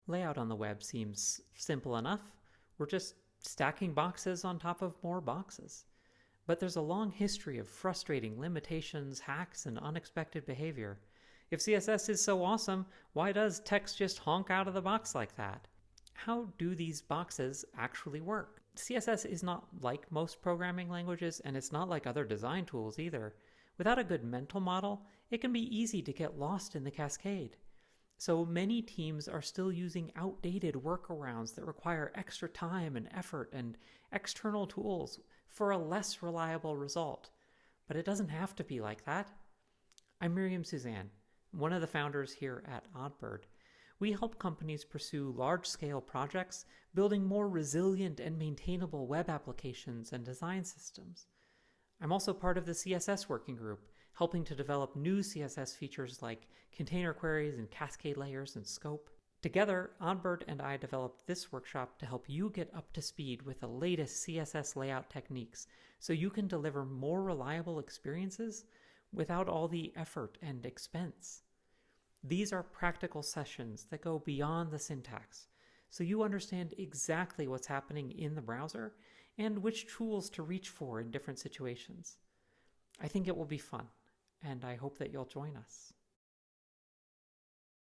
Layout on the web seems simple enough. We're just stacking boxes on top of more boxes. But there's a long history of frustrating limitations, hacks, and unexpected behavior. If CSS is so awesome, why does text just honk out of the box like that? How do these boxes actually work? CSS is not like most programming languages, and it's not like other design tools either. Without a good mental model, it can be easy to get lost in the cascade. So many teams are still using outdated workarounds that require extra time and effort and external tools for a less reliable result. But it doesn't have to be like that. I'm Miriam Suzanne, one of the founders here at OddBird. We help companies pursue large-scale projects, building more resilient and maintainable web applications and design systems. I'm also part of the CSS Working Group, helping to develop new CSS features like container queries and cascade layers and scope. Together, OddBird and I developed this workshop to help you get up to speed with the latest CSS layout techniques so you can deliver more reliable experiences without all the effort and expense. These are practical sessions that go beyond the syntax, so you understand exactly what's happening in the browser and which tools to reach for in different situations. I think it will be fun, and I hope that you'll join us.